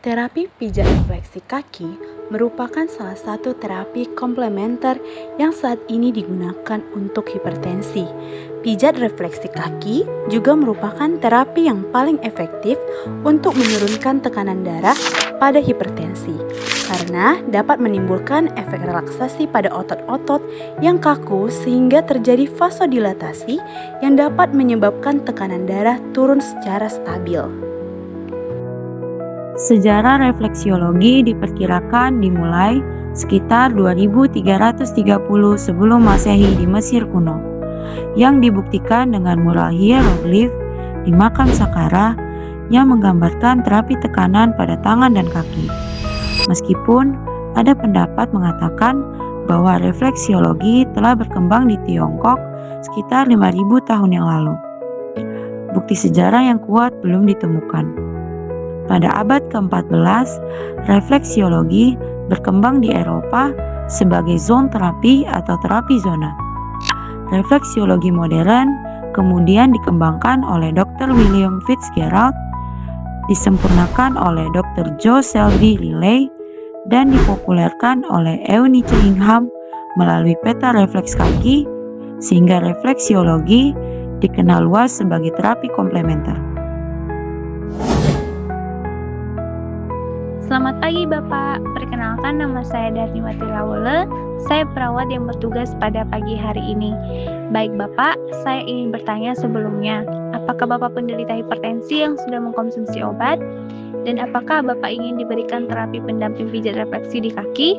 Terapi pijat refleksi kaki merupakan salah satu terapi komplementer yang saat ini digunakan untuk hipertensi. Pijat refleksi kaki juga merupakan terapi yang paling efektif untuk menurunkan tekanan darah pada hipertensi, karena dapat menimbulkan efek relaksasi pada otot-otot yang kaku sehingga terjadi vasodilatasi yang dapat menyebabkan tekanan darah turun secara stabil. Sejarah refleksiologi diperkirakan dimulai sekitar 2330 sebelum Masehi di Mesir kuno, yang dibuktikan dengan mural hieroglif di makam Saqqara yang menggambarkan terapi tekanan pada tangan dan kaki. Meskipun ada pendapat mengatakan bahwa refleksiologi telah berkembang di Tiongkok sekitar 5000 tahun yang lalu, bukti sejarah yang kuat belum ditemukan. Pada abad ke-14, refleksiologi berkembang di Eropa sebagai zone terapi atau terapi zona. Refleksiologi modern kemudian dikembangkan oleh Dr. William Fitzgerald, disempurnakan oleh Dr. Joe Selby Riley, dan dipopulerkan oleh Eunice Ingham melalui peta refleks kaki, sehingga refleksiologi dikenal luas sebagai terapi komplementer. Selamat pagi Bapak, perkenalkan nama saya Darniwati Lawole, saya perawat yang bertugas pada pagi hari ini. Baik Bapak, saya ingin bertanya sebelumnya, apakah Bapak penderita hipertensi yang sudah mengkonsumsi obat? Dan apakah Bapak ingin diberikan terapi pendamping pijat refleksi di kaki?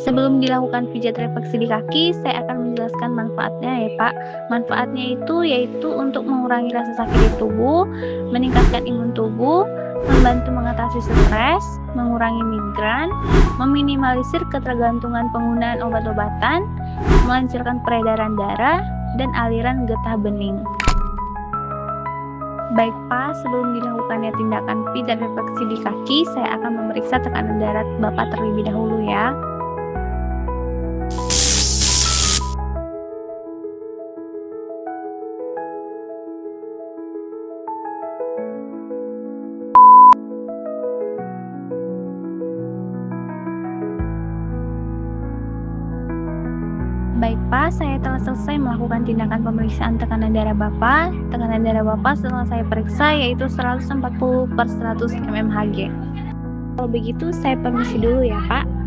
Sebelum dilakukan pijat refleksi di kaki, saya akan menjelaskan manfaatnya ya Pak. Manfaatnya yaitu untuk mengurangi rasa sakit di tubuh, meningkatkan imun tubuh, membantu mengatasi stres, mengurangi migran, meminimalisir ketergantungan penggunaan obat-obatan, melancarkan peredaran darah, dan aliran getah bening. Baik Pak, sebelum dilakukannya tindakan pijat refleksi di kaki, saya akan memeriksa tekanan darah Bapak terlebih dahulu ya. Baik Pak, saya telah selesai melakukan tindakan pemeriksaan tekanan darah Bapak. Tekanan darah Bapak setelah saya periksa yaitu 140/100 mmHg. Kalau begitu saya permisi dulu ya Pak.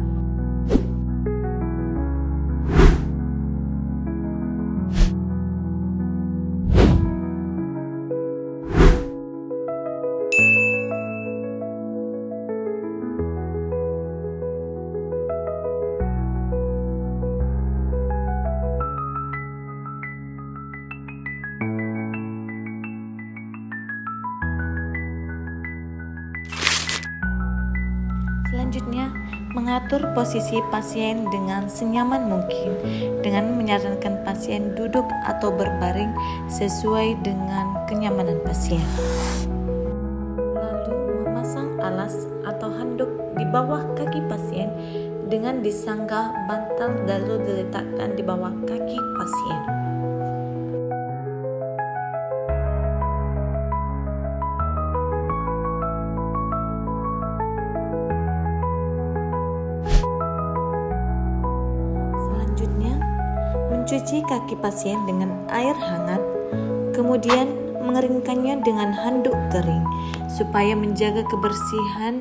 Selanjutnya, mengatur posisi pasien dengan senyaman mungkin dengan menyarankan pasien duduk atau berbaring sesuai dengan kenyamanan pasien. Lalu memasang alas atau handuk di bawah kaki pasien dengan disangga bantal lalu diletakkan di bawah kaki pasien. Mencuci kaki pasien dengan air hangat, kemudian mengeringkannya dengan handuk kering supaya menjaga kebersihan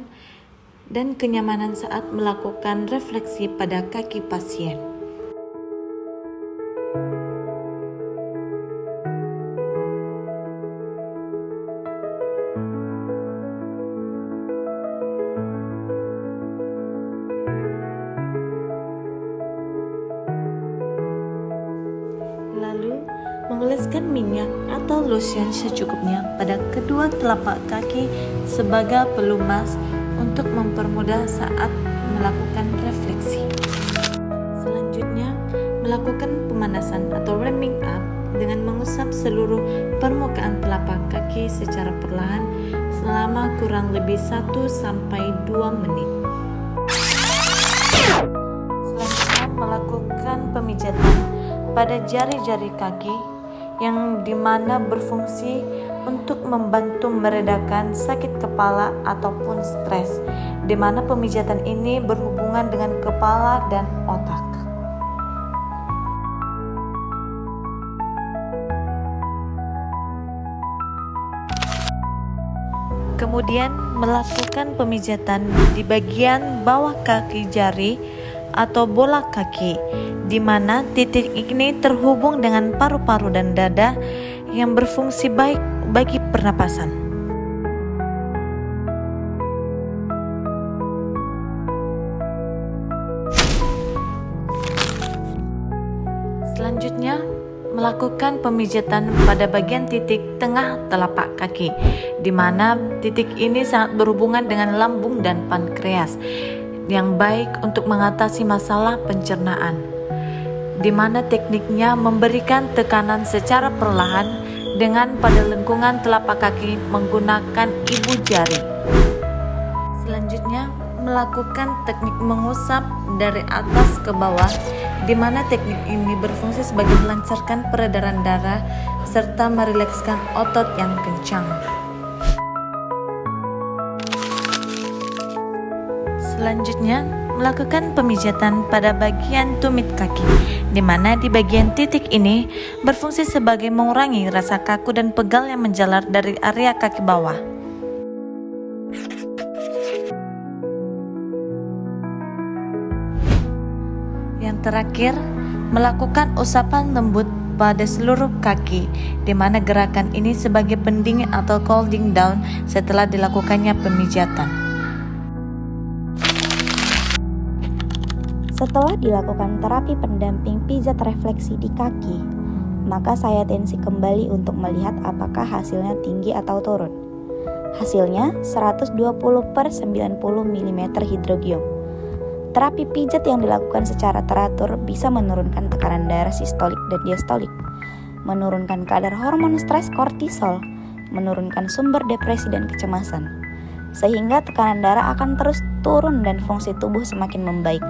dan kenyamanan saat melakukan refleksi pada kaki pasien. Lalu, mengoleskan minyak atau lotion secukupnya pada kedua telapak kaki sebagai pelumas untuk mempermudah saat melakukan refleksi. Selanjutnya, melakukan pemanasan atau warming up dengan mengusap seluruh permukaan telapak kaki secara perlahan selama kurang lebih 1-2 menit. Selanjutnya, melakukan pemijatan pada jari-jari kaki yang dimana berfungsi untuk membantu meredakan sakit kepala ataupun stres, di mana pemijatan ini berhubungan dengan kepala dan otak. Kemudian melakukan pemijatan di bagian bawah kaki jari atau bola kaki, di mana titik ini terhubung dengan paru-paru dan dada yang berfungsi baik bagi pernapasan. Selanjutnya, melakukan pemijatan pada bagian titik tengah telapak kaki, di mana titik ini sangat berhubungan dengan lambung dan pankreas, yang baik untuk mengatasi masalah pencernaan, di mana tekniknya memberikan tekanan secara perlahan dengan pada lengkungan telapak kaki menggunakan ibu jari. Selanjutnya, melakukan teknik mengusap dari atas ke bawah, di mana teknik ini berfungsi sebagai melancarkan peredaran darah serta merilekskan otot yang kencang. Selanjutnya, melakukan pemijatan pada bagian tumit kaki, di mana di bagian titik ini berfungsi sebagai mengurangi rasa kaku dan pegal yang menjalar dari area kaki bawah. Yang terakhir, melakukan usapan lembut pada seluruh kaki, di mana gerakan ini sebagai pendingin atau cooling down setelah dilakukannya pemijatan. Setelah dilakukan terapi pendamping pijat refleksi di kaki, maka saya tensi kembali untuk melihat apakah hasilnya tinggi atau turun. Hasilnya 120/90 mm hidrogium. Terapi pijat yang dilakukan secara teratur bisa menurunkan tekanan darah sistolik dan diastolik, menurunkan kadar hormon stres kortisol, menurunkan sumber depresi dan kecemasan, sehingga tekanan darah akan terus turun dan fungsi tubuh semakin membaik.